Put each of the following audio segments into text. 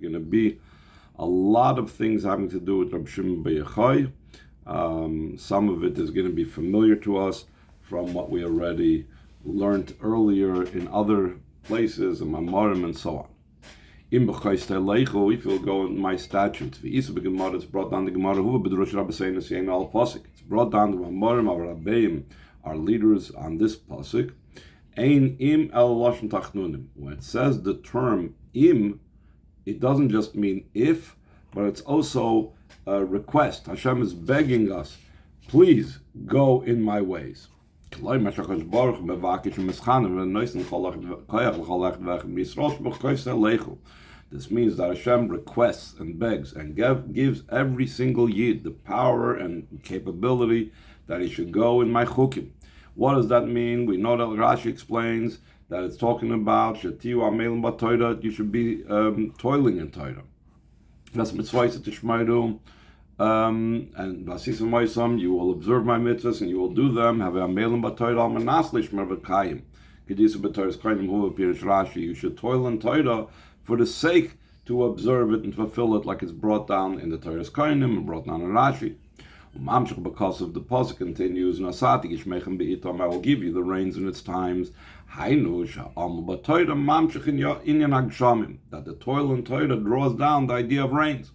going to be a lot of things having to do with Reb Shimon Bar Yochai. Some of it is going to be familiar to us from what we already learned earlier in other places, in Mamorim and so on. If you'll go in my statutes, it's brought down the Gemara, it's brought down the Mamorim, our Rabbeim, our leaders on this pasuk. Ein im el lashon tachnunim. When it says the term im, it doesn't just mean if, but it's also a request. Hashem is begging us, please go in my ways. This means that Hashem requests and begs and gives every single yid the power and capability that he should go in my chukim. What does that mean? We know that Rashi explains that it's talking about Shatiu Amelim B'Torah, you should be toiling in Torah. That's mitzvahs tishmaidu, and Vasisam Moisam, you will observe my mitzvahs and you will do them. Have a Amelim B'Torah Manaslish Mervakayim. Kedisa B'Torah's Kainim Hu Pirish Rashi. You should toil in Torah for the sake to observe it and fulfill it, like it's brought down in the Torah's Kainim and brought down in Rashi. Because of the pasuk continues, I will give you the rains in its times. That the toil in Torah draws down the idea of rains.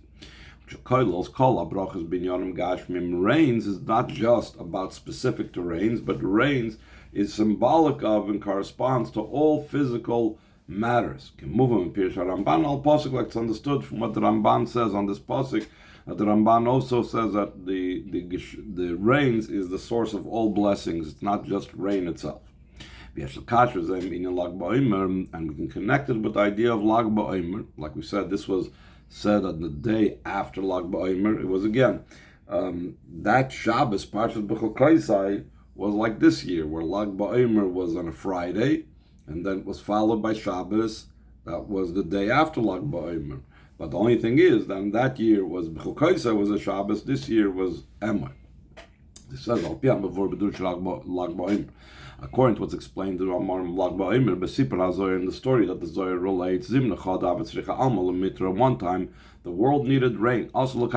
Rains is not just about specific to rains, but rains is symbolic of and corresponds to all physical matters. Like it's understood from what the Ramban says on this pasuk. The Ramban also says that the rains is the source of all blessings. It's not just rain itself. And we can connect it with the idea of Lag BaOmer. Like we said, this was said on the day after Lag BaOmer. It was again, that Shabbos, Parshat B'chokosai, was like this year, where Lag BaOmer was on a Friday, and then it was followed by Shabbos. That was the day after Lag BaOmer. But the only thing is, then that year was B'chokosai was a Shabbos, this year was Emor. This says, according to what's explained in Lag BaOmer, in the story that the Zohar relates, one time, the world needed rain. So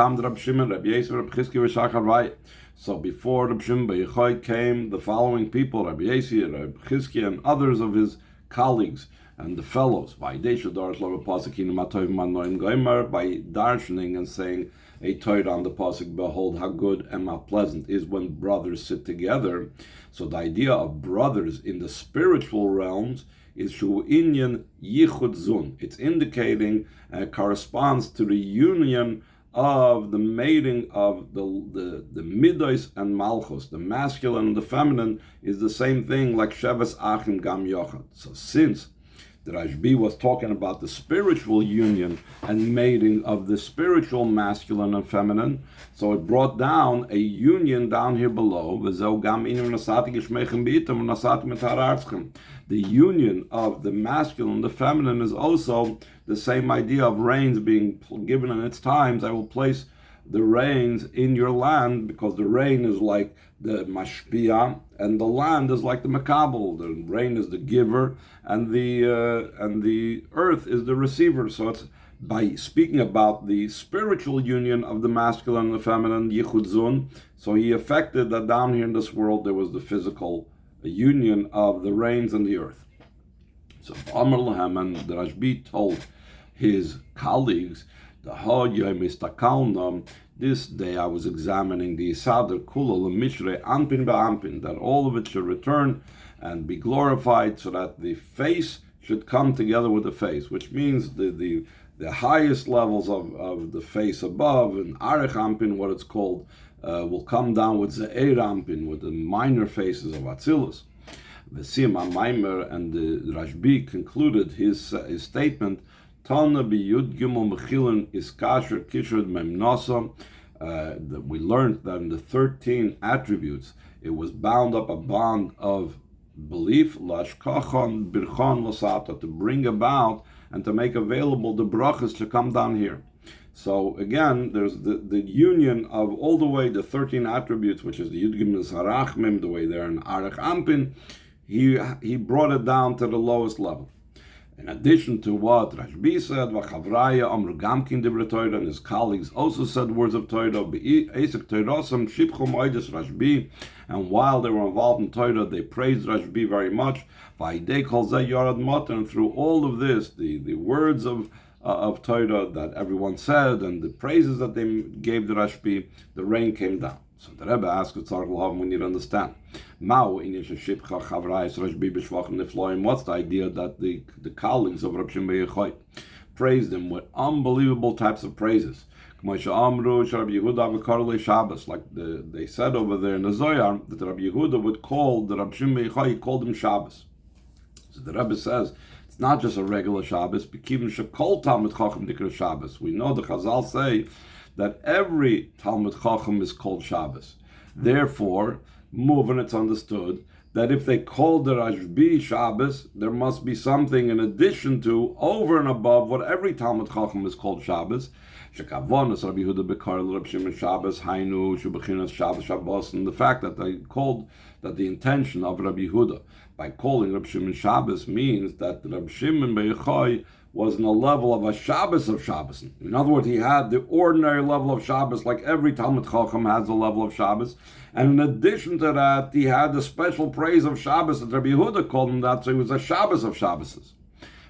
before Reb Shimon Bar Yochai came, the following people, Rabbi Yesi, Rabbi Chizkiah, and others of his colleagues, and the fellows, by darshaning and saying a Torah on the pasuk, behold how good and how pleasant is when brothers sit together. So the idea of brothers in the spiritual realms is shu inyan yichud zun. It's indicating corresponds to the union of the mating of the midos and malchus, the masculine and the feminine, is the same thing like Sheves Achim Gam Yochad. So since the Rashbi was talking about the spiritual union and mating of the spiritual masculine and feminine, so it brought down a union down here below. The union of the masculine and the feminine is also the same idea of rains being given in its times. I will place the rains in your land, because the rain is like the mashpia, and the land is like the makabel. The rain is the giver, and the earth is the receiver. So it's by speaking about the spiritual union of the masculine and the feminine, yichud zun. So he affected that down here in this world there was the physical union of the rains and the earth. So Amar Lahem, and the Rashbi told his colleagues, this day I was examining the Isader Kula L'Mishre Anpin Ba'anpin, that all of it should return and be glorified, so that the face should come together with the face, which means the highest levels of the face above, and Arech Anpin, what it's called, will come down with Ze'er Anpin, with the minor faces of Atzilus. The Siyam Maimer, and the Rashbi concluded his statement, Talna biyud gimel mechilin is kasher kishrud memnasa. That we learned that in the 13 attributes, it was bound up a bond of belief, lashkachon birchon lasata, to bring about and to make available the brachas to come down here. So again, there's the union of all the way the 13 attributes, which is the Yud Gimel Sarachmim, the way there in Arech Ampin. He brought it down to the lowest level. In addition to what Rashbi said, V'chavraya Amru Gamkin Divrei Torah, and his colleagues also said words of Torah, Be'esek Torasam Shibchum Oides Rashbi, and while they were involved in Torah, they praised Rashbi very much. V'idei Kol Zeh Yorad Matar, and through all of this, the words of Torah that everyone said, and the praises that they gave the Rashbi, the rain came down. So the Rebbe asked, we need to understand. What's the idea that the colleagues of Rabbi Shimon Bar Yochai praised him with unbelievable types of praises? Like they said over there in the Zohar, that Rabbi Yehuda would call the Rabbi Shimon Bar Yochai, he called him Shabbos. So the Rebbe says, it's not just a regular Shabbos, we know the Chazal say that every Talmud Chacham is called Shabbos. Therefore, moving, it's understood that if they called the Rashbi Shabbos, there must be something in addition to, over and above, what every Talmud Chacham is called Shabbos. Shekavonas Rabbi Yehuda Bekar Rabbi Shimon Shabbos Hainu Shubechinas Shabbos Shabbos, and the fact that they called, that the intention of Rabbi Yehuda by calling Rabbi Shimon Shabbos means that Rabbi Shimon Bar Yochai was in a level of a Shabbos of Shabbos. In other words, he had the ordinary level of Shabbos, like every Talmud Chacham has a level of Shabbos. And in addition to that, he had the special praise of Shabbos that Rabbi Yehuda called him that, so he was a Shabbos of Shabboses.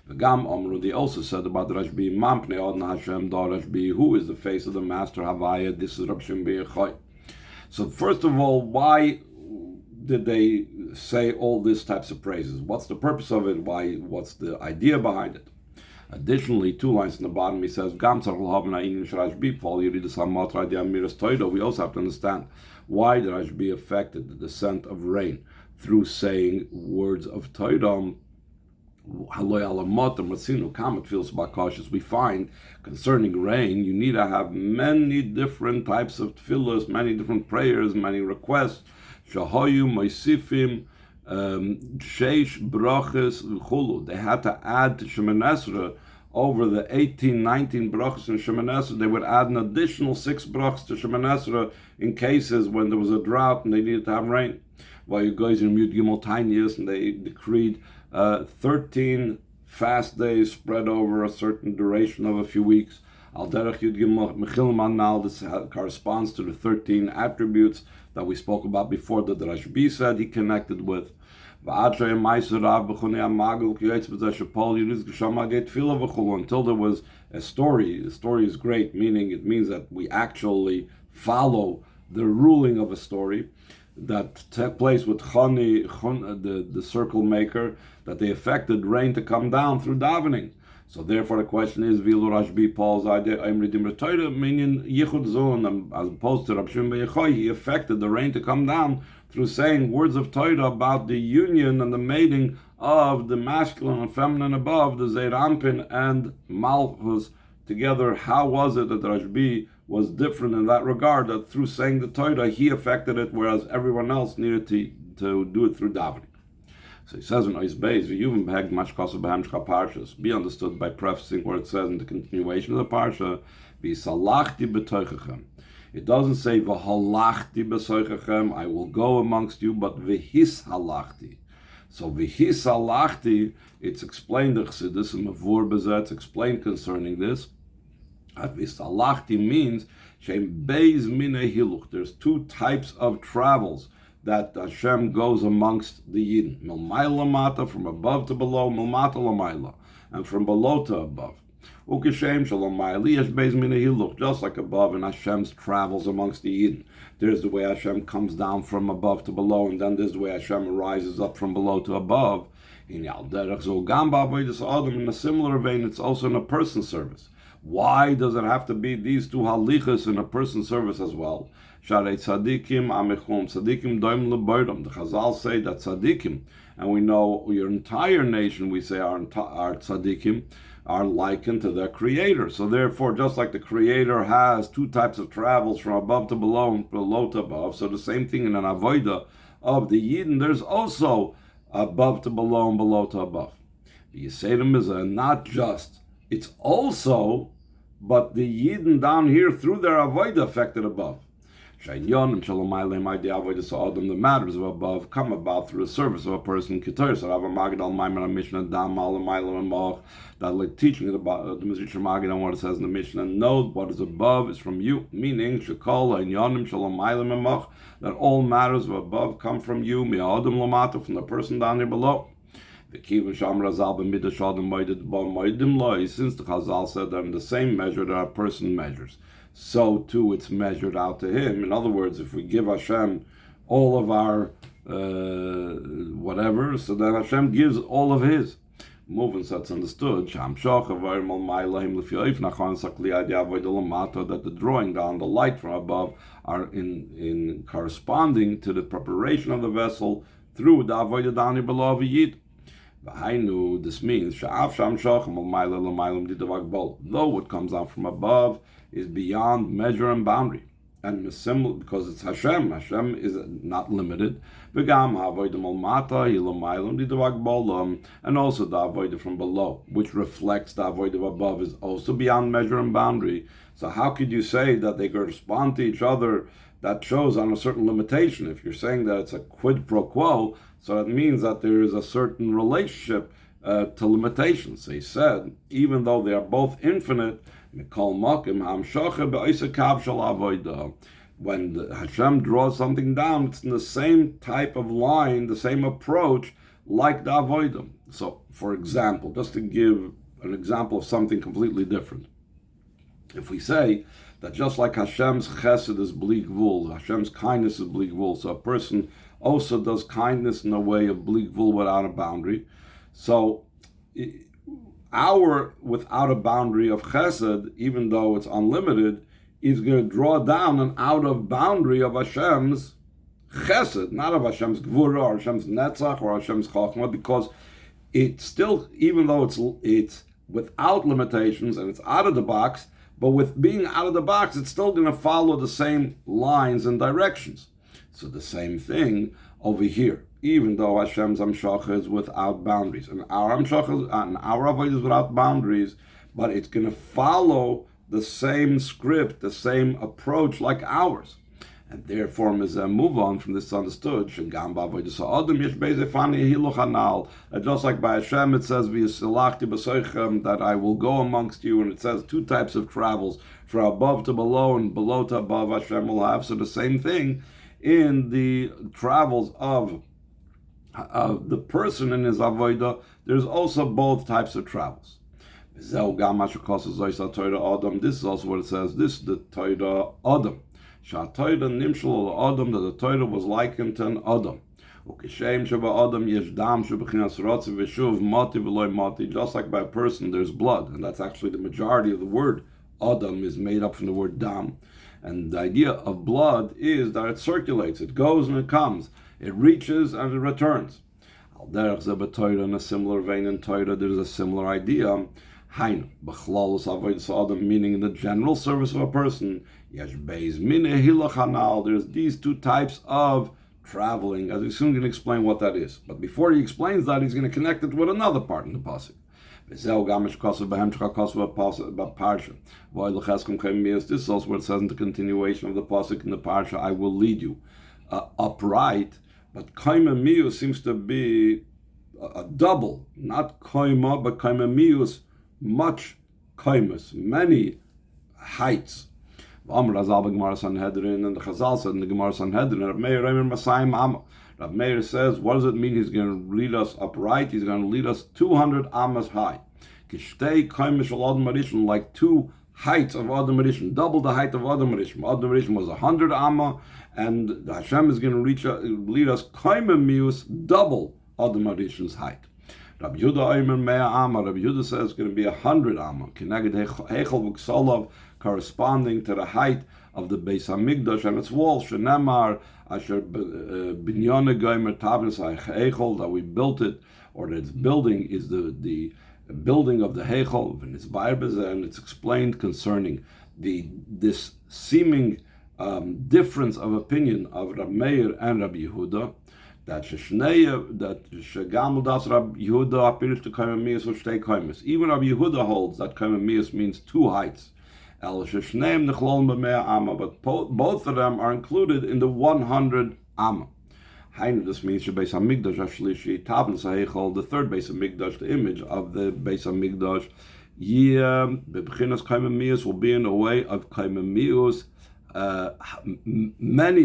V'gam Omru, they also said about Rashbi, Mampnei Odin Hashem Da Rashbi, who is the face of the Master Havaya? This is Rabbi Shimon Bar Yochai. So first of all, why did they say all these types of praises? What's the purpose of it? Why? What's the idea behind it? Additionally, 2 lines in the bottom, he says, we also have to understand why the Rashbi affected the descent of rain through saying words of Torah. We find concerning rain, you need to have many different types of tefillos, many different prayers, many requests. Shahoyu, Moisifim, Sheish brachas v'chulu. They had to add to Shemoneh Esrei over the 18, 19 brachas in Shemoneh Esrei. They would add an additional 6 brachas to Shemoneh Esrei in cases when there was a drought and they needed to have rain. While you guys in Yud Gimel Tinius, and they decreed 13 fast days spread over a certain duration of a few weeks. Al derech Yud Gimel Mechil Manal. This corresponds to the 13 attributes that we spoke about before that the Rashbi said he connected with. Until there was a story. The story is great, meaning it means that we actually follow the ruling of a story that took place with Choni, the circle maker, that they affected rain to come down through davening. So therefore the question is, Vilu Rashbi Paul's idea, meaning Yichud Zon, as opposed to Rabbi Shimon Bar Yochai, he affected the rain to come down through saying words of Torah about the union and the mating of the masculine and feminine above, the Zeir Anpin and Malchus together. How was it that Rashbi was different in that regard, that through saying the Torah, he affected it, whereas everyone else needed to do it through davening? So he says in Ois Beis, be understood by prefacing where it says in the continuation of the parsha, it doesn't say v'halachti b'soichechem, I will go amongst you, but v'his halachti. So v'his halachti, it's explained the Chassidus and Mavur Bezeh, it's explained concerning this. V'his halachti means shem beis minei hiluch. There's 2 types of travels that Hashem goes amongst the Yidden. Milmayla mata, from above to below, milmata lamayla, and from below to above. Ukeshem shalom ma'ali yesh beis minei hiluch, just like above in Hashem's travels amongst the Yidden. There's the way Hashem comes down from above to below, and then there's the way Hashem rises up from below to above. In a similar vein, it's also in a person's service. Why does it have to be these 2 halichas in a person's service as well? Sharei tzadikim amechum, tzadikim doim leboidom. The Chazal say that tzadikim, and we know your entire nation, we say our tzadikim, are likened to their creator. So therefore, just like the creator has 2 types of travels from above to below and below to above, so the same thing in an avodah of the Yidden, there's also above to below and below to above. The Yisayim is not just, it's also, but the Yidden down here through their avodah affected above. The matters of above come about through the service of a person. That like teaching it about the Mizrach Magid and what it says in the Mishnah. Note what is above is from you, meaning that all matters of above come from you, from the person down here below. Since the Chazal said that in the same measure that a person measures, so too it's measured out to him. In other words, if we give Hashem all of our whatever, so then Hashem gives all of his. Moving, so it's understood that the drawing down, the light from above, are in corresponding to the preparation of the vessel through the avodah down here below of a yid. This means though what comes out from above is beyond measure and boundary, and because it's Hashem is not limited. And also the avodah from below, which reflects the avodah above, is also beyond measure and boundary. So how could you say that they correspond to each other? That shows on a certain limitation. If you're saying that it's a quid pro quo, so that means that there is a certain relationship to limitations. So he said, even though they are both infinite, when Hashem draws something down, it's in the same type of line, the same approach, like the avodah. So, for example, just to give an example of something completely different, if we say that just like Hashem's chesed is bli gvul, Hashem's kindness is bli gvul, so a person also does kindness in a way of bli gvul, without a boundary. So our without a boundary of chesed, even though it's unlimited, is going to draw down an out of boundary of Hashem's chesed, not of Hashem's gvura or Hashem's netzach or Hashem's chachma, because it's still, even though it's without limitations and it's out of the box, but with being out of the box, it's still going to follow the same lines and directions. So the same thing over here. Even though Hashem's Amshacha is without boundaries, and our Amshacha and our avodah is without boundaries, but it's going to follow the same script, the same approach like ours. And therefore, as I move on from this understood, just like by Hashem it says, that I will go amongst you, and it says two types of travels, from above to below and below to above Hashem will have. So the same thing in the travels of the person in his avodah, there's also both types of travels. This is also what it says, this is the Torah Adam. That the Torah was likened to an Adam. Just like by a person there's blood, and that's actually the majority of the word Adam is made up from the word dam. And the idea of blood is that it circulates, it goes and it comes, it reaches and it returns. In a similar vein in Torah, there's a similar idea. Meaning in the general service of a person, there's these two types of traveling, as he's soon going to explain what that is. But before he explains that, he's going to connect it with another part in the pasuk. This is also what it says in the continuation of the pasuk in the parsha, I will lead you upright. But kaima mius seems to be a double, not kaima, but kaima mius, much kaimus, many heights. And the Chazal said in the Gemara Sanhedrin, Rav Meir says, what does it mean he's going to lead us upright? He's going to lead us 200 amas high. Like two heights of Adam Rishon, double the height of Adam Rishon. Adam Rishon was 100 amma, and Hashem is going to lead us mius, double Adam Rishon's height. Rabbi Yehuda says it's going to be 100 amma, corresponding to the height of the Beis Hamikdash and its walls. Shenemar asher binyane gomer tavnis ha'echol, that we built it, or that its building is the building of the Heichol, and it's explained concerning this seeming difference of opinion of Rabbi Meir and Rabbi Yehuda, that Shegamul das Rabbi Yehuda appears to Kaimamius or Shtei Kaimis. Even Rabbi Yehuda holds that Kaimamius means two heights, But both of them are included in the 100 Amma. This means the third Beis Hamikdash, the image of the Beis Hamikdash, will be in a way of kaimamius,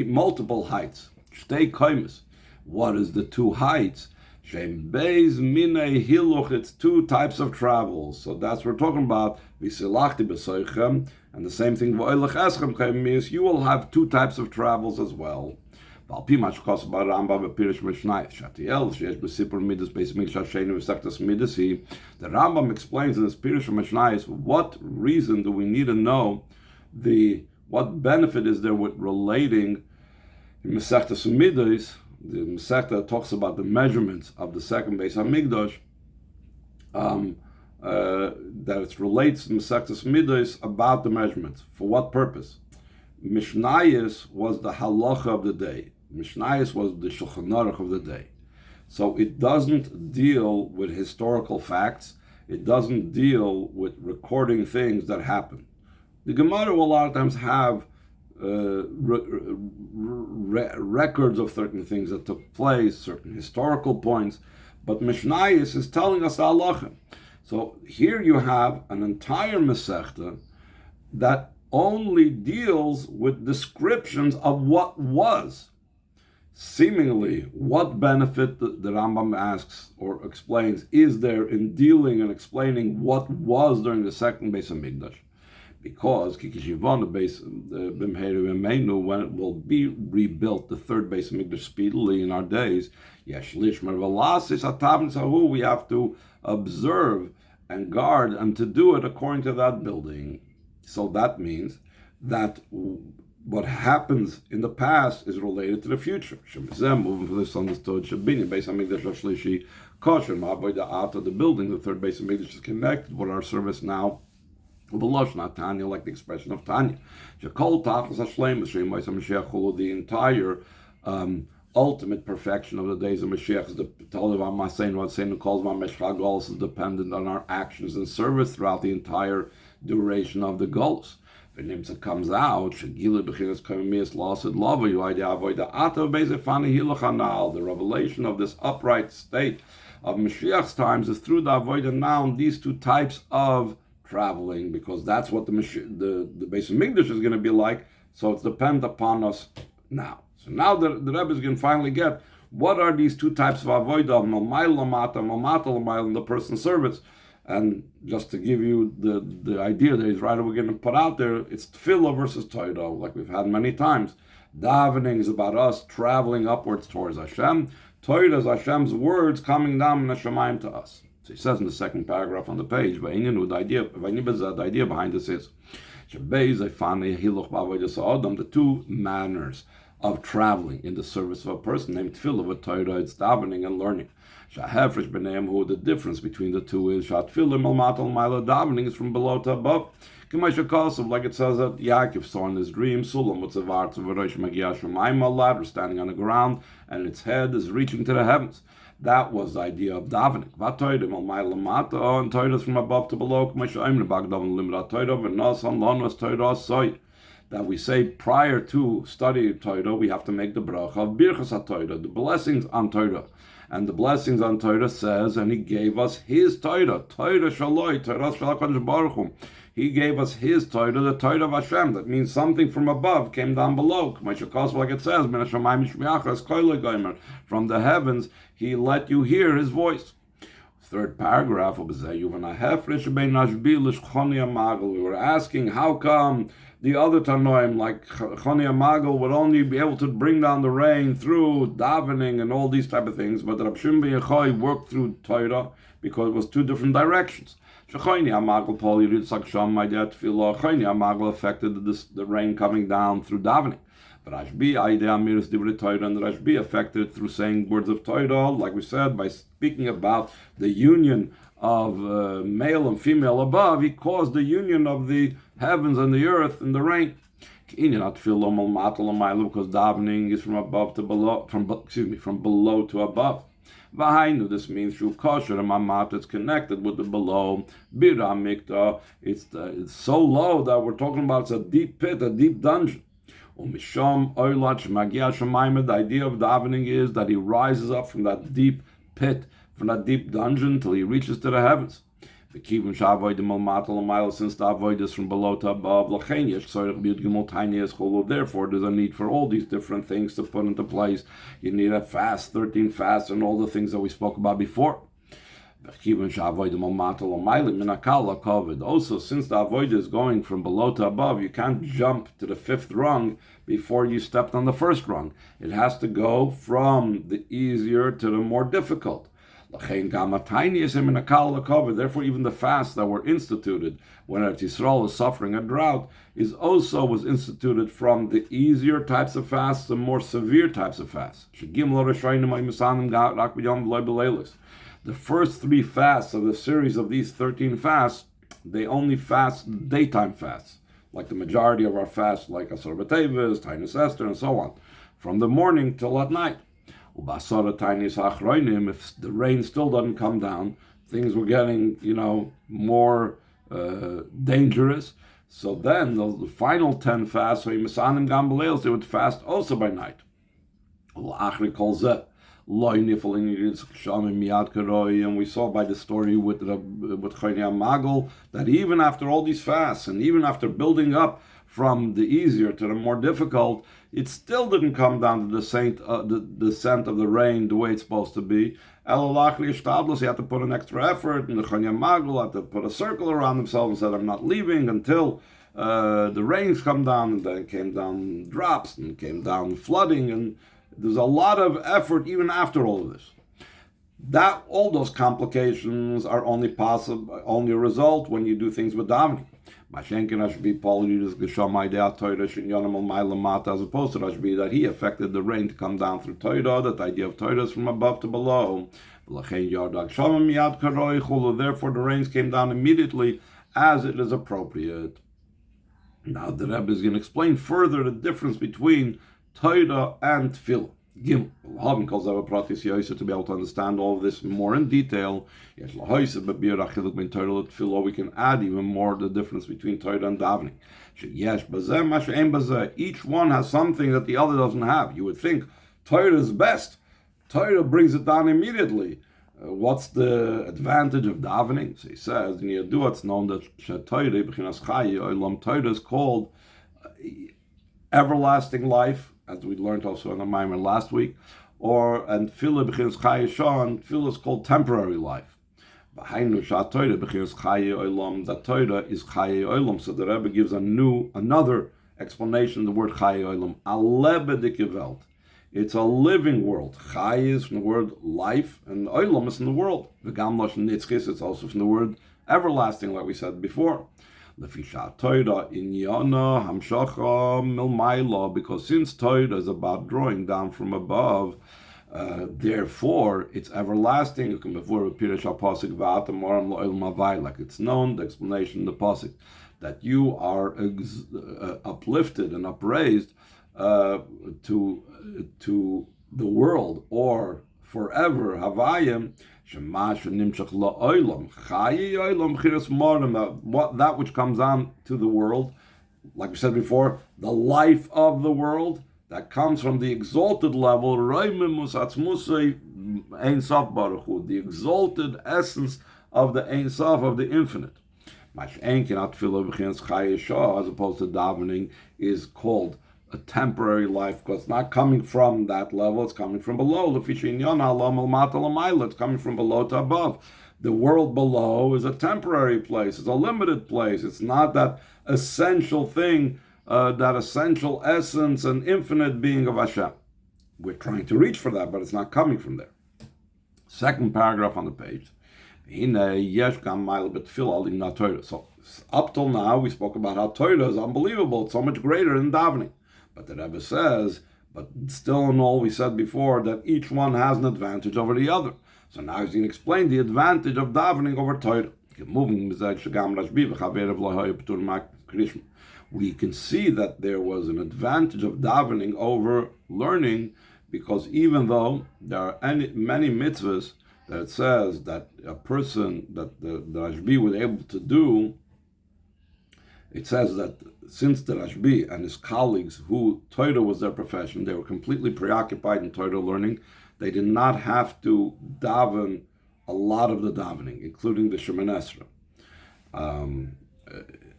multiple heights. What is the two heights? It's two types of travels. So that's what we're talking about. And the same thing, you will have two types of travels as well. The Rambam explains in his Pirush Mishnayos what reason do we need to know what benefit is there with relating Masechtas Midas. The Masechta talks about the measurements of the second Beis Hamikdash, that it relates to Masechtas Midas about the measurements. For what purpose? Mishnayos was the halacha of the day. Mishnayos was the Shulchan Aruch of the day. So it doesn't deal with historical facts. It doesn't deal with recording things that happen. The Gemara will a lot of times have records of certain things that took place, certain historical points, but Mishnayos is telling us the halacha. So here you have an entire Masechta that only deals with descriptions of what was. Seemingly, what benefit the Rambam asks or explains is there in dealing and explaining what was during the second Beis Hamikdash? Because when it will be rebuilt, the third Beis Hamikdash speedily in our days, we have to observe and guard and to do it according to that building. So that means that what happens in the past is related to the future. Moving from this understood, the building, the third Beis Hamikdash is connected with our service now. Tanya, like the expression of Tanya. The entire ultimate perfection of the days of Mashiach is dependent on our actions and service throughout the entire duration of the Golus. When Nimtza comes out, the revelation of this upright state of Mashiach's times is through the Avodah now, these two types of traveling, because that's what the Beis Hamikdash is going to be like. So it's dependent upon us now. So now the Rebbe is going to finally get what are these two types of avodah, mamayl lamata, mamata lamayl, in the person's service. And just to give you the idea that he's right, we're going to put out there, it's tefillah versus Torah, like we've had many times. Davening is about us traveling upwards towards Hashem. Torah is Hashem's words coming down in the Shemayim to us. So he says in the second paragraph on the page, the idea behind this is the two manners of traveling in the service of a person named tefillah with Torah, it's davening and learning. The difference between the two is davening is from below to above. Like it says that Yaakov saw in his dream, ladder standing on the ground, and its head is reaching to the heavens. That was the idea of davening. And Torah is from above to below. That we say prior to studying Torah, we have to make the bracha of Birchas HaTorah, the blessings on Torah. And the blessings on Torah says, and he gave us his Torah, Torah Shaloi, Torah Shalakadosh Baruch Hu. He gave us his Torah, the Torah of Hashem. That means something from above came down below. Like it says, from the heavens, he let you hear his voice. Third paragraph, we were asking, how come the other Tanoim, like Choni Magal, would only be able to bring down the rain through davening and all these type of things, but Rab Shimon ben Yochai worked through Torah because it was two different directions. Choni Magal, Paul Yitzchak Sham, my dad, Choni Magal affected the rain coming down through davening. But Rashbi, Aidei Amiris Divrei Torah, and Rashbi affected it through saying words of Torah, like we said, by speaking about the union of male and female above, he caused the union of the heavens and the earth and the rain. Because davening is from above to below, from below to above. V'hainu, this means shu kosher mamat, it's connected with the below. Bira mikta, it's so low that we're talking about it's a deep pit, a deep dungeon. Umisham oilach magia shemaim. The idea of davening is that he rises up from that deep pit, from that deep dungeon, till he reaches to the heavens. Since the avoid is from below to above, therefore there's a need for all these different things to put into place. You need a fast, 13 fasts, and all the things that we spoke about before. Also, since the avoid is going from below to above, you can't jump to the fifth rung before you stepped on the first rung. It has to go from the easier to the more difficult. Therefore, even the fasts that were instituted when Eretz Yisrael is suffering a drought was instituted from the easier types of fasts to more severe types of fasts. The first 3 fasts of the series of these 13 fasts, they only fast daytime fasts, like the majority of our fasts, like Asar B'Teves, Tainus Esther, and so on, from the morning till at night. If the rain still doesn't come down, things were getting, more dangerous. So then the final 10 fasts, they would fast also by night. And we saw by the story with Chaynia Magel that even after all these fasts, and even after building up from the easier to the more difficult, it still didn't come down to the descent of the rain the way it's supposed to be. He had to put an extra effort, and the Chaynia Magel had to put a circle around himself and said, I'm not leaving until the rains come down, and then it came down drops, and it came down flooding, and there's a lot of effort even after all of this. All those complications are only a result when you do things with davening. As opposed to Rashbi, that he affected the rain to come down through Torah, that idea of Torah is from above to below. Therefore the rains came down immediately as it is appropriate. Now the Rebbe is going to explain further the difference between Torah and Tefillah. Gimel. To be able to understand all of this more in detail, we can add even more the difference between Torah and davening. Each one has something that the other doesn't have. You would think Torah is best. Torah brings it down immediately. What's the advantage of davening? So he says, in Yadua it's known that Torah is called everlasting life, as we learned also in the Maimer last week, and Tefillah is called temporary life. That Torah is Chaye Olam. So the Rebbe gives another explanation of the word Chaye Olam. A lebendige Welt. It's a living world. Chaye is from the word life, and Olam is from the world. V'gam lashon nitzchis, it's also from the word everlasting, like we said before. Because since Torah is about drawing down from above, therefore it's everlasting. Like it's known, the explanation in the pasuk, that you are uplifted and upraised to the world, or forever, Havayim, that which comes on to the world, like we said before, the life of the world, that comes from the exalted level, the exalted essence of the Ein Sof, of the infinite. As opposed to davening is called a temporary life, because it's not coming from that level, it's coming from below. It's coming from below to above. The world below is a temporary place, it's a limited place. It's not that essential thing, that essential essence and infinite being of Hashem. We're trying to reach for that, but it's not coming from there. Second paragraph on the page. So up till now we spoke about how Torah is unbelievable, it's so much greater than davening. But the Rebbe says, but still in all we said before, that each one has an advantage over the other. So now he's going to explain the advantage of davening over Torah. We can see that there was an advantage of davening over learning, because even though there are many mitzvahs that it says that a person, that the Rashbi was able to do, it says that since the Rashbi and his colleagues, who Torah was their profession, they were completely preoccupied in Torah learning, they did not have to daven a lot of the davening, including the Shemoneh Esrei.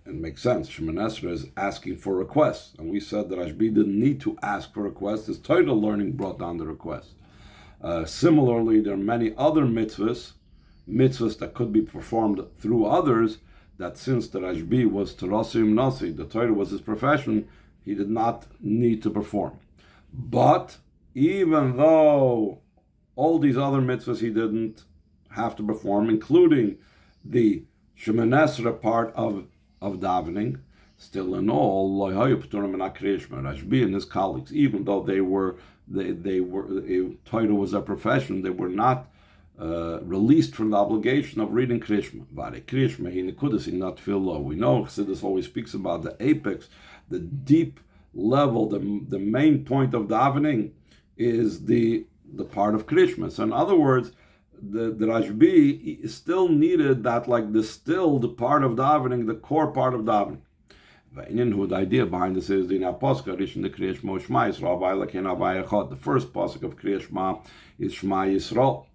It makes sense. Shemoneh Esrei is asking for requests, and we said that Rashbi didn't need to ask for requests. His Torah learning brought down the request. Similarly, there are many other mitzvahs that could be performed through others, that since the Rashbi was Tarasim Nasi, the Torah was his profession, he did not need to perform. But even though all these other mitzvahs he didn't have to perform, including the Shemoneh Esrei part of davening, still in all, Rashbi and his colleagues, even though they were Torah was their profession, they were not released from the obligation of reading Krishma. We know Chassidus always speaks about the apex, the deep level, the main point of davening is the part of Krishma. So in other words, the Rashbi still needed that, like distilled part of davening, the core part of davening. The idea behind this is the first pasuk of Kriya Shema is Shema Yisrael.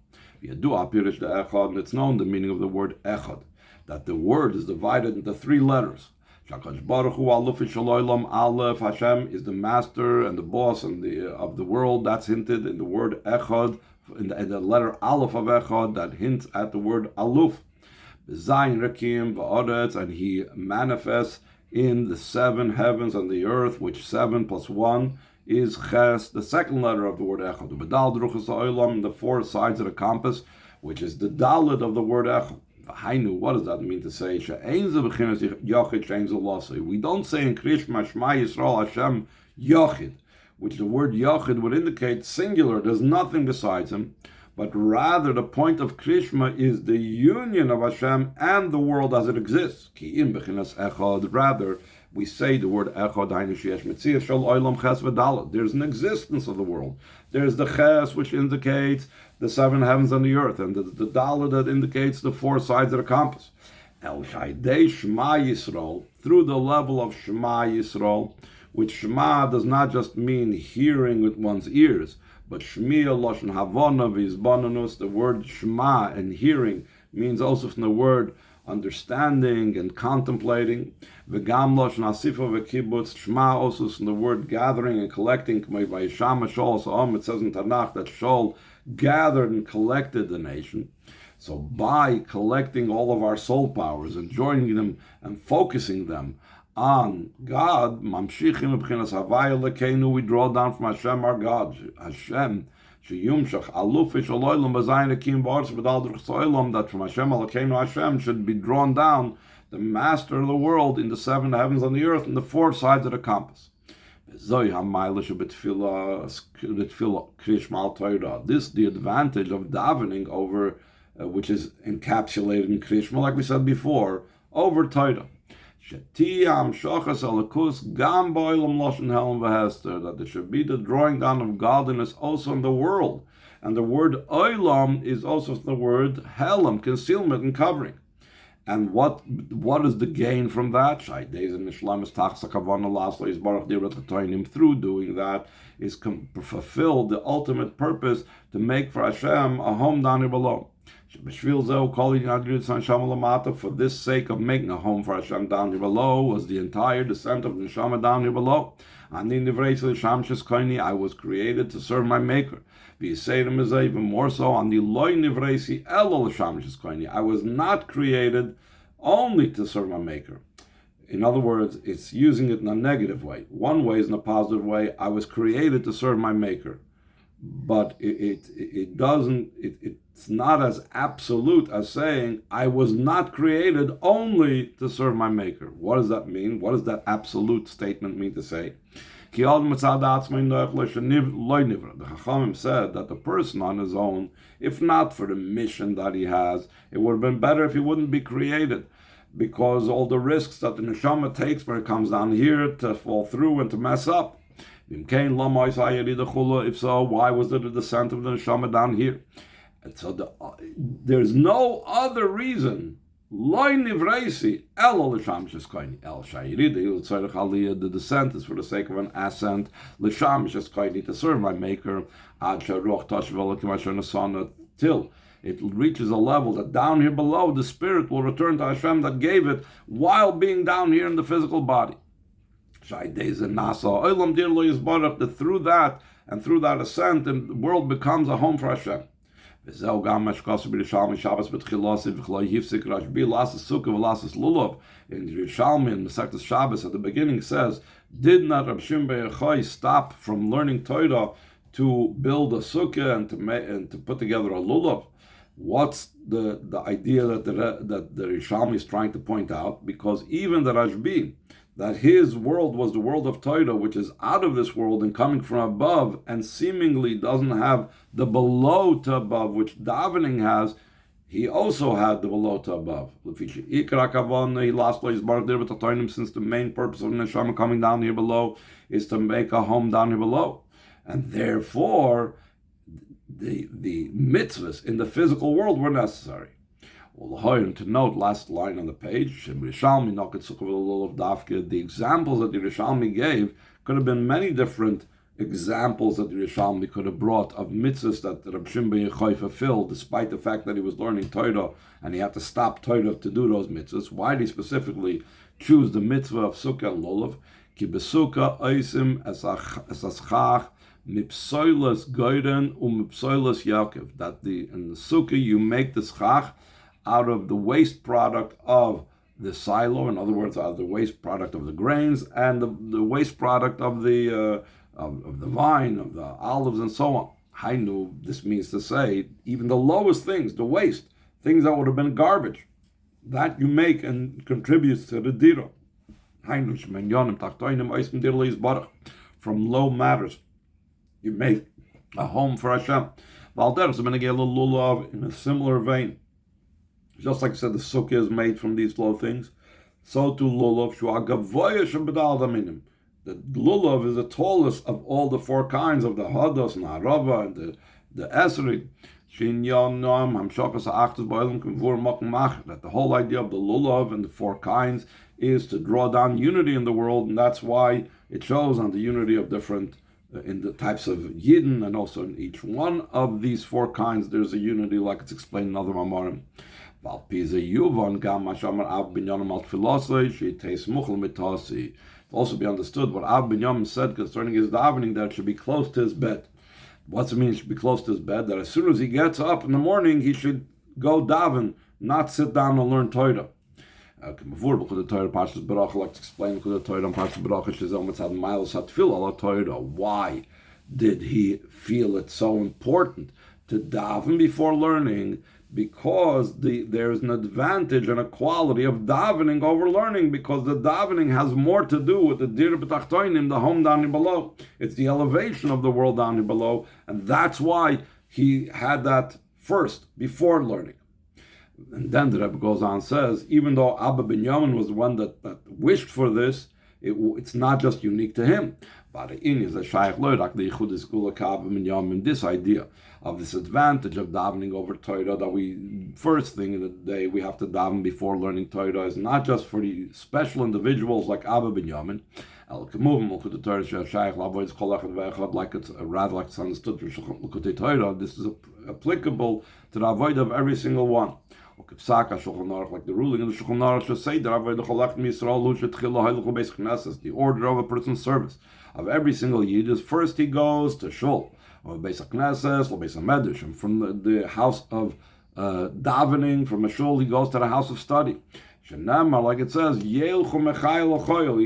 It's known the meaning of the word echad, that the word is divided into three letters. Hashem is the master and the boss and of the world. That's hinted in the word echad, in the letter aleph of echad, that hints at the word aluf. And he manifests in the seven heavens and the earth, which 7 plus 1 is ches, the second letter of the word echad. The four sides of the compass, which is the dalet of the word echad. What does that mean to say? We don't say in Krishma Shema Yisrael Hashem Yochid, which the word Yochid would indicate singular, there's nothing besides him, but rather the point of Krishma is the union of Hashem and the world as it exists. Rather, we say the word echad, there's an existence of the world. There's the ches, which indicates the seven heavens and the earth, and the dalet that indicates the four sides of the compass. El Shaydei Shema Yisrael, through the level of Shema Yisrael, which Shema does not just mean hearing with one's ears, but Shmiya Lashon Havana Vizbananus, the word Shema and hearing means also from the word understanding and contemplating. V'gam Lashon Asifa v'kibbutz, Shema also from the word gathering and collecting. It says in Tanakh that Shol gathered and collected the nation. So by collecting all of our soul powers and joining them and focusing them on God, mamshichim b'chinas havaya lekeinu, we draw down from Hashem our God. Hashem sheyumshach alufish aloylam b'zayin akim v'arz v'dal druch soilam, that from Hashem alekeinu Hashem should be drawn down, the master of the world, in the seven heavens and the earth, and the four sides of the compass. This the advantage of davening over, which is encapsulated in Krishma, like we said before, over Torah. That there should be the drawing down of godliness also in the world. And the word oilam is also the word helam, concealment and covering. And what is the gain from that? Through doing that is fulfill the ultimate purpose to make for Hashem a home down here below. For this sake of making a home for Hashem down here below was the entire descent of Neshama down here below. I was created to serve my Maker. Even more so on the loy nivresi elo l'sham sheskoini. I was not created only to serve my Maker. In other words, it's using it in a negative way. One way is in a positive way. I was created to serve my Maker, but it's not as absolute as saying I was not created only to serve my Maker. What does that mean? What does that absolute statement mean to say? The Chachamim said that the person on his own, if not for the mission that he has, it would have been better if he wouldn't be created, because all the risks that the neshama takes when it comes down here to fall through and to mess up, If so, why was there the descent of the neshama down here? And so there's no other reason. The descent is for the sake of an ascent to serve my maker till it reaches a level that down here below the spirit will return to Hashem that gave it while being down here in the physical body. That through that and through that ascent, the world becomes a home for Hashem. In Yerushalmi, in Masechtas Shabbos, at the beginning says, did not Reb Shimon bar Yochai stop from learning Torah to build a sukkah and to put together a lulav? What's the idea that the Yerushalmi is trying to point out? Because even the Rashbi, that his world was the world of Torah, which is out of this world and coming from above, and seemingly doesn't have the below to above, which davening has. He also had the below to above. He lost his bar there with the Torah, since the main purpose of neshama coming down here below is to make a home down here below, and therefore the mitzvahs in the physical world were necessary. To note, last line on the page, the examples that the Yerushalmi gave could have been many different examples that the Yerushalmi could have brought of mitzvahs that Reb Shimon bar Yochai fulfilled, despite the fact that he was learning Torah and he had to stop Torah to do those mitzvahs. Why did he specifically choose the mitzvah of sukkah and lulav? Ki besukkah oisim es aschach mipsoilas goyden umipsoilas Yaakov. That in the sukkah you make the schach out of the waste product of the silo, in other words, out of the waste product of the grains and the waste product of the vine, of the olives, and so on. Hainu, this means to say, even the lowest things, the waste, things that would have been garbage, that you make and contributes to the dira. Hainu, from low matters, you make a home for Hashem. In a similar vein, just like I said, the sukkah is made from these low things, so too lulav. The lulav is the tallest of all the four kinds of the hadas and harava and the esrei. That the whole idea of the lulav and the four kinds is to draw down unity in the world, and that's why it shows on the unity of different in the types of yidden, and also in each one of these four kinds there's a unity, like it's explained in other mamarim. Also be understood what Ab Binyamin said concerning his davening, that it should be close to his bed. What's it mean it should be close to his bed? That as soon as he gets up in the morning, he should go daven, not sit down and learn Torah. Like to explain why did he feel it so important to daven before learning? Because there's an advantage and a quality of davening over learning, because the davening has more to do with the dir b'tachtoinim, the home down here below. It's the elevation of the world down here below, and that's why he had that first, before learning. And then the Rebbe goes on and says, even though Abba Binyamin was the one that wished for this, it's not just unique to him. But in this idea of this advantage of davening over Torah, that we first thing in the day we have to daven before learning Torah, is not just for the special individuals like Abba Binyamin, like it's rather like it's understood for Shulchan Torah. This is applicable to the avoid of every single one. Like the ruling of the Shulchan Aruch should say that the order of a person's service of every single yid is first he goes to shul, or Beis HaKnesses, or Beis HaMedrash, and from the house of davening, from a shul he goes to the house of study. Like it says, you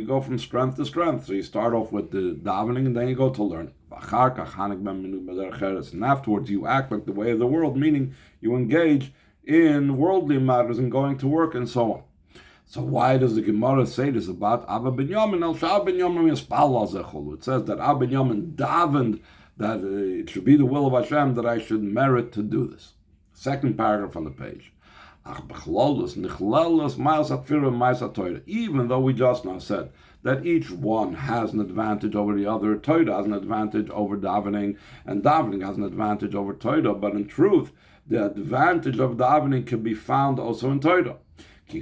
go from strength to strength. So you start off with the davening, and then you go to learn. And afterwards you act like the way of the world, meaning you engage in worldly matters and going to work and so on. So why does the Gemara say this about Abba Binyamin? It says that Abba Binyamin davened that it should be the will of Hashem that I should merit to do this. Second paragraph on the page. Even though we just now said that each one has an advantage over the other. Torah has an advantage over davening, and davening has an advantage over Torah. But in truth, the advantage of davening can be found also in Torah. The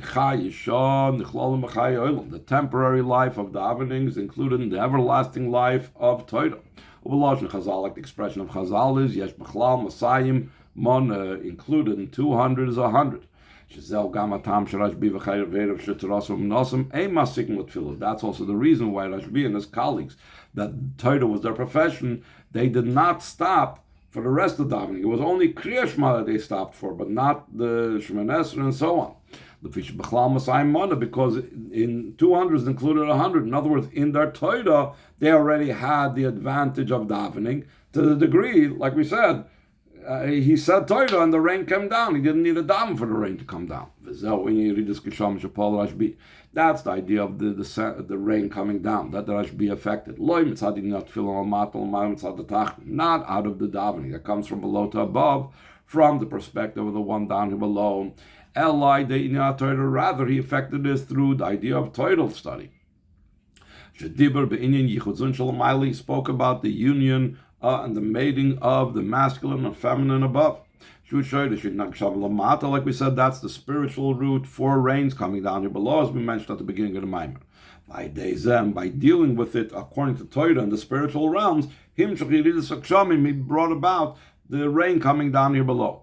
temporary life of davening is included in the everlasting life of Torah. Chazal, like the expression of Chazal is, Yesh B'chlal Masayim Mon, included in 200 is 100. That's also the reason why Rashbi and his colleagues, that Torah was their profession, they did not stop for the rest of davening. It was only Kriya Shema that they stopped for, but not the Shemoneh Esrei and so on. Because in 200 is included 100. In other words, in their Torah, they already had the advantage of davening to the degree, like we said, he said Torah and the rain came down. He didn't need a daven for the rain to come down. That's the idea of the rain coming down, that the Rashbi affected. Not out of the davening. That comes from below to above, from the perspective of the one down here below. Rather, he affected this through the idea of Torah study. He spoke about the union and the mating of the masculine and feminine above. Like we said, that's the spiritual root for rains coming down here below, as we mentioned at the beginning of the Maimer. By dealing with it according to Torah in the spiritual realms, he brought about the rain coming down here below.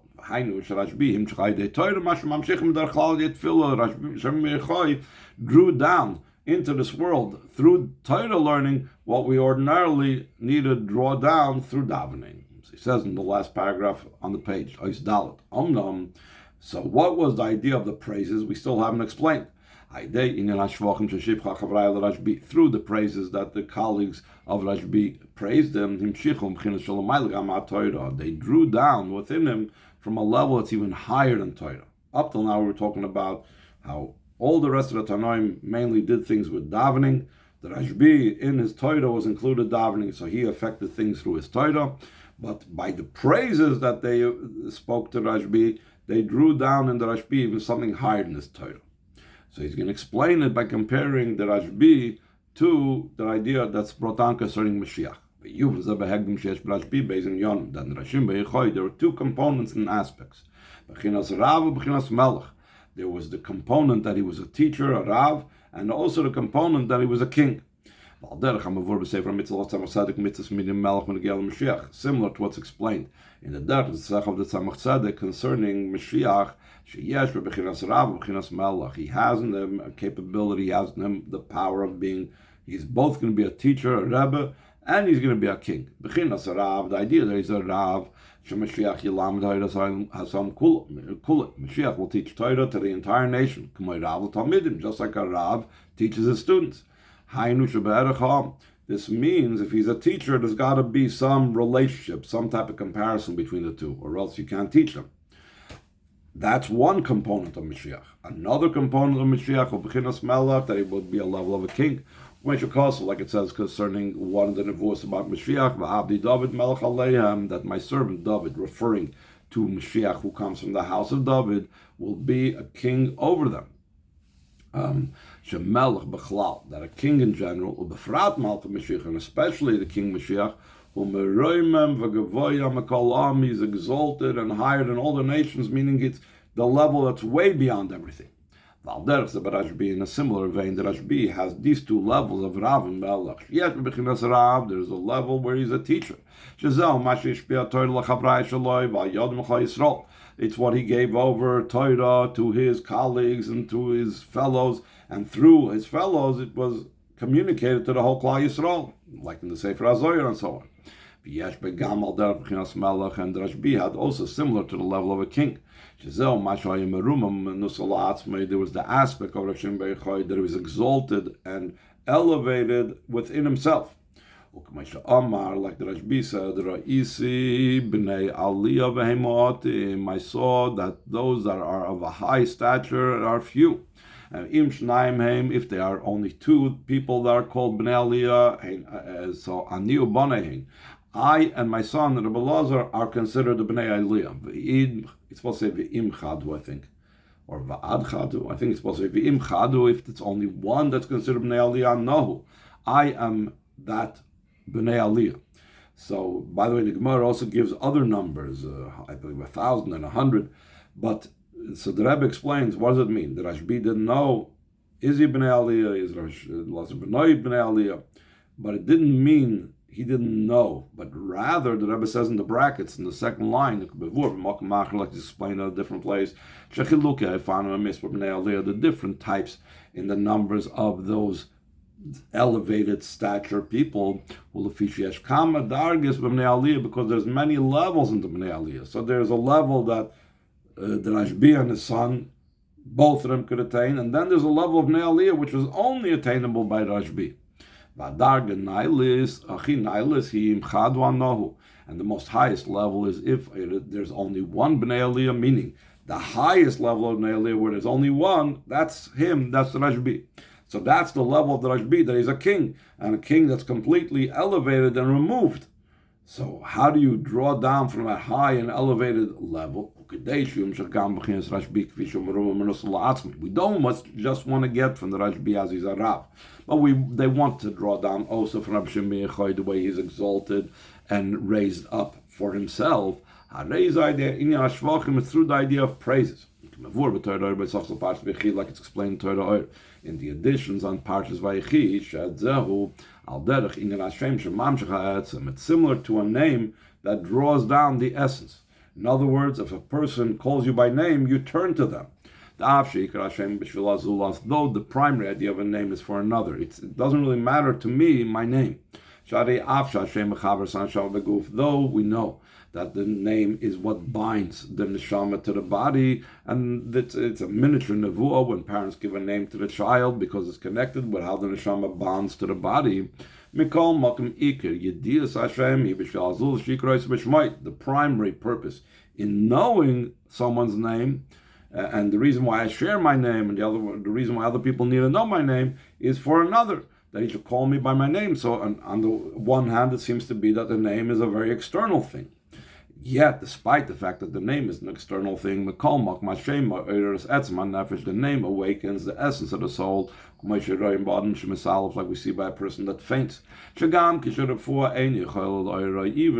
Drew down into this world through Torah learning what we ordinarily need to draw down through davening. He says in the last paragraph on the page, so what was the idea of the praises? We still haven't explained. Through the praises that the colleagues of Rashbi praised him, they drew down within him from a level that's even higher than Torah. Up till now we were talking about how all the rest of the Tanoim mainly did things with davening. The Rashbi in his Torah was included davening, so he affected things through his Torah. But by the praises that they spoke to Rashbi, they drew down in the Rashbi even something higher than his Torah. So he's going to explain it by comparing the Rashbi to the idea that's brought down concerning Mashiach. There were two components and aspects. There was the component that he was a teacher, a Rav, and also the component that he was a king. Similar to what's explained in the Derech of the Tzemach Tzedek concerning Mashiach. He has in him a capability, he has in him the power of being, he's both going to be a teacher, a Rebbe, and he's going to be a king. The idea that he's a Rav, Mashiach will teach Torah to the entire nation, just like a Rav teaches his students. This means if he's a teacher, there's got to be some relationship, some type of comparison between the two, or else you can't teach them. That's one component of Mashiach. Another component of Mashiach will begin as Melech, that he would be a level of a king. Like it says concerning one of the nevuos about Mashiach, V'abdi David Melech Aleihim, that my servant David, referring to Mashiach who comes from the house of David, will be a king over them. Shemelech Bechlal, that a king in general, Ubefrat Malch Mashiach, and especially the king Mashiach, he's exalted and higher than all the nations, meaning it's the level that's way beyond everything. In a similar vein, the Rashbi has these two levels of Rav and Melech. Yes, there's a level where he's a teacher. It's what he gave over Torah to his colleagues and to his fellows, and through his fellows it was communicated to the whole Klal Yisrael, like in the Sefer HaZoyer and so on. And the Rashbi had also similar to the level of a king. There was the aspect of Rav Shimon that he was exalted and elevated within himself. Like the Rashbi said, I saw that those that are of a high stature are few. And if they are only two people that are called Bnei Aliyah, so Aniu Banehin, I and my son Rebbe Lazar are considered the Bnei Aliyah. It's supposed to say V'im Chadu, I think. Or va'ad chadu. I think it's supposed to be v'im chadu if it's only one that's considered b'nei aliyah. No, I am that b'nei aliyah. So, by the way, the Gemara also gives other numbers, I believe 1,000 and 100. But so the Rebbe explains, what does it mean? The Rashbi didn't know, is he b'nei aliyah? Is b'nei aliyah? But it didn't mean he didn't know, but rather the Rebbe says in the brackets in the second line, like it's explained in a different place, the different types in the numbers of those elevated stature people, because there's many levels in the Bnei Aliyah. So there's a level that the Rashbi and his son, both of them could attain, and then there's a level of Bnei Aliyah which was only attainable by Rashbi. And the most highest level is if there's only one Bnei Aliyah, meaning the highest level of Bnei Aliyah where there's only one, that's him, that's the Rashbi. So that's the level of the Rashbi, that he's a king, and a king that's completely elevated and removed. So how do you draw down from that high and elevated level? We don't just want to get from the Rashbi as he's a Rav, but they want to draw down also from Rabbi Shimon Yochai, the way he's exalted and raised up for himself. It's through the idea of praises. Like it's explained in Torah in the additions on Parshas Vayechi, it's similar to a name that draws down the essence. In other words, if a person calls you by name, you turn to them. Though the primary idea of a name is for another. It doesn't really matter to me, my name. Though we know that the name is what binds the neshama to the body, and it's a miniature nevuah when parents give a name to the child because it's connected with how the neshama bonds to the body. The primary purpose in knowing someone's name, and the reason why I share my name, and the reason why other people need to know my name, is for another, that he should call me by my name. So on the one hand, it seems to be that the name is a very external thing. Yet, despite the fact that the name is an external thing, the name awakens the essence of the soul, like we see by a person that faints. Even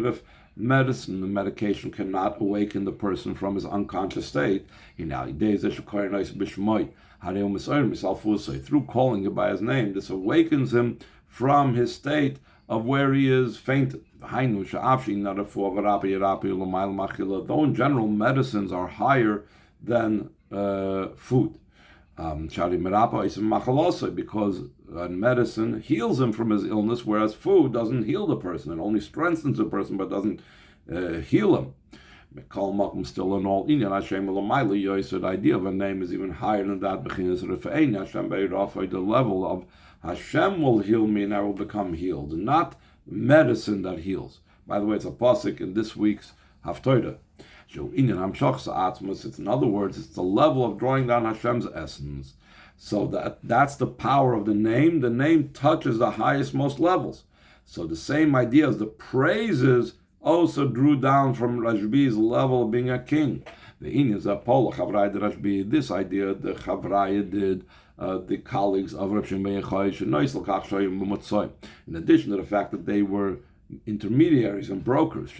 if the medication cannot awaken the person from his unconscious state, through calling him by his name, this awakens him from his state of where he is fainted. Though in general medicines are higher than food, because medicine heals him from his illness, whereas food doesn't heal the person. It only strengthens the person, but doesn't heal him. Still in all, the idea of a name is even higher than that. The level of Hashem will heal me and I will become healed, not medicine that heals. By the way, it's a pasuk in this week's Haftorah. It's, in other words, it's the level of drawing down Hashem's essence. So that's the power of the name. The name touches the highest, most levels. So the same idea as the praises also drew down from Rashbi's level of being a king. This idea the Chavraya did, the colleagues of Rav Shimon Yochai, in addition to the fact that they were intermediaries and brokers,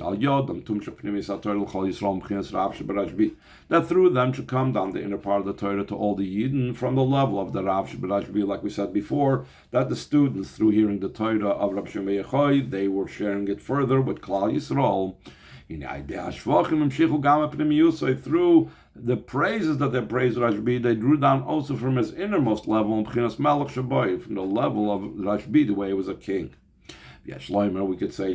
that through them should come down the inner part of the Torah to all the Yidden from the level of the Rav Shebirashbi, like we said before, that the students, through hearing the Torah of Rav Shimon Yochai, they were sharing it further with Klal Yisrael. Through the praises that they praised Rashbi, they drew down also from his innermost level, from the level of Rashbi, the way he was a king. We could say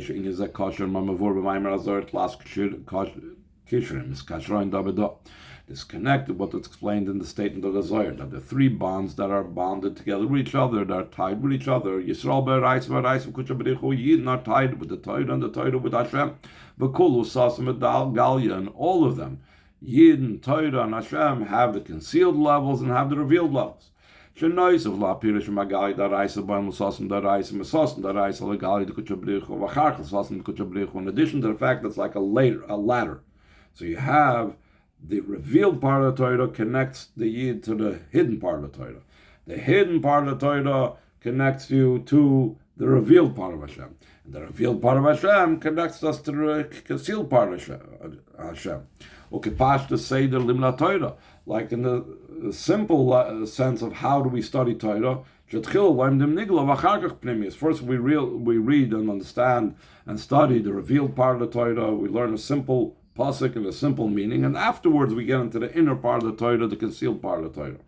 it's connected what is explained in the statement of the Zohar, that the three bonds that are bonded together with each other, that are tied with each other, Yisrael be'arais v'arais Yidden are tied with the Torah and the Torah with Hashem, v'kulu sasim galia, and all of them, Yidden, Torah, and Hashem, have the concealed levels and have the revealed levels. In addition to the fact that it's like a ladder. So you have the revealed part of the Torah connects the Yid to the hidden part of the Torah. The hidden part of the Torah connects you to the revealed part of Hashem. And the revealed part of Hashem connects us to the concealed part of Hashem. Ukipashta Seder Limla Torah. Like in the simple sense of how do we study Torah, first we read and understand and study the revealed part of the Torah. We learn a simple pasuk and a simple meaning, and afterwards we get into the inner part of the Torah, the concealed part of the Torah.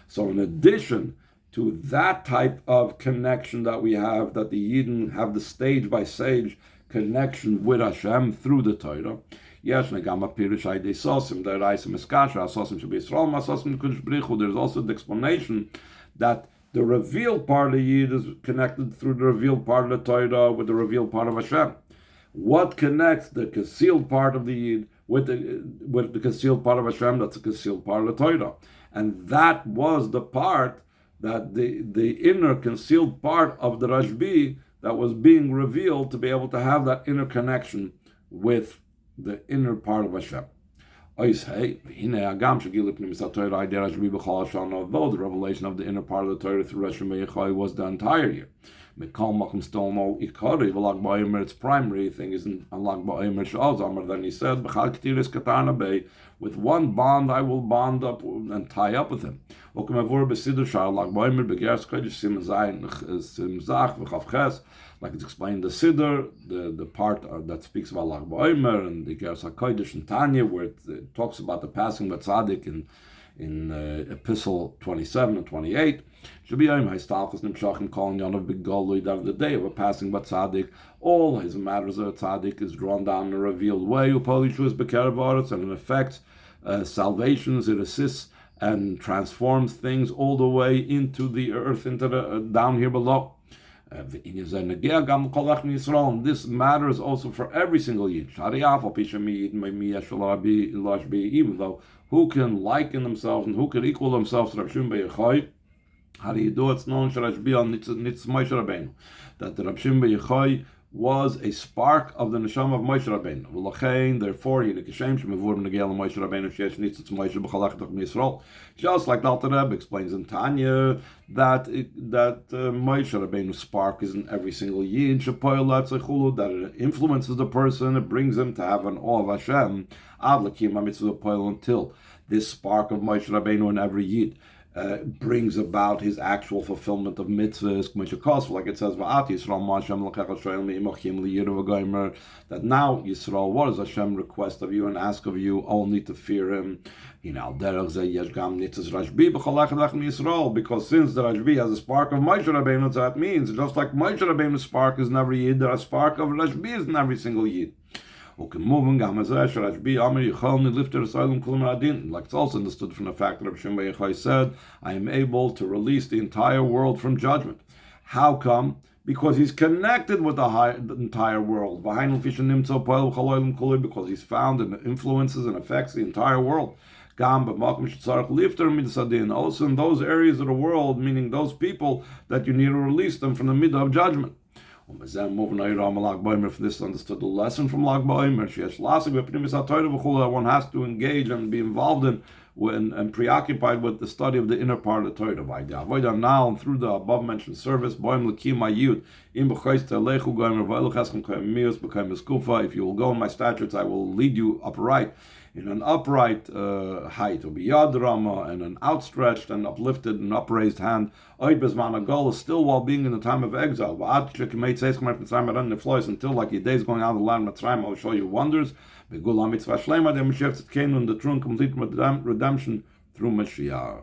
So in addition to that type of connection that we have, that the Yidden have the stage by stage connection with Hashem through the Torah, there's also the explanation that the revealed part of the Yid is connected through the revealed part of the Torah with the revealed part of Hashem. What connects the concealed part of the Yid with the concealed part of Hashem? That's the concealed part of the Torah. And that was the part that the inner concealed part of the Rashbi that was being revealed to be able to have that inner connection with the inner part of Hashem. Although the revelation of the inner part of the Torah through Rosh Hashanah was the entire year. Its primary thing isn't on Lag BaOmer. Then he said, with one bond I will bond up and tie up with him. Like it's explained the Siddur, the part that speaks about Lag BaOmer, and the Geras HaKodesh and Tanya, where it talks about the passing by Tzaddik in Epistle 27 and 28. Should be calling Yon of Big Golui, that the day of a passing by Tzaddik, all his matters of Tzaddik is drawn down in a revealed way. And it affects salvations, it assists and transforms things all the way into the earth, into the down here below. This matters also for every single Yid. Even though who can liken themselves and who can equal themselves to Rav Shimon Bar Yochai? How do you do it? It's known that the Rav Shimon Bar Yochai was a spark of the neshama of Moshe Rabbeinu. Therefore, just like the Alter Rebbe explains in Tanya that Moshe Rabbeinu's spark is in every single Yid, that it influences the person, it brings him to have an awe of Hashem, until this spark of Moshe Rabbeinu in every Yid brings about his actual fulfillment of mitzvahs, like it says, that now Yisrael, what does Hashem request of you and ask of you? Only to fear Him. Because since the Rashbi has a spark of Moshe Rabbeinu, that means just like Moshe Rabbeinu's spark is in every Yid, there a spark of Rashbi is in every single Yid. Like it's also understood from the fact that Rav Shimon Bar Yochai said, I am able to release the entire world from judgment. How come? Because he's connected with the entire world. Because he's found and influences and affects the entire world. Also in those areas of the world, meaning those people that you need to release them from the middle of judgment. From this understood the lesson from Lag BaOmer. That one has to engage and be involved in and preoccupied with the study of the inner part of the Torah. Now, and through the above mentioned service, if you will go in my statutes, I will lead you upright. In an upright height, and an outstretched and uplifted and upraised hand, still while being in the time of exile. Until like your days going out of the land of Mitzrayim, I will show you wonders. The true and complete redemption through Mashiach.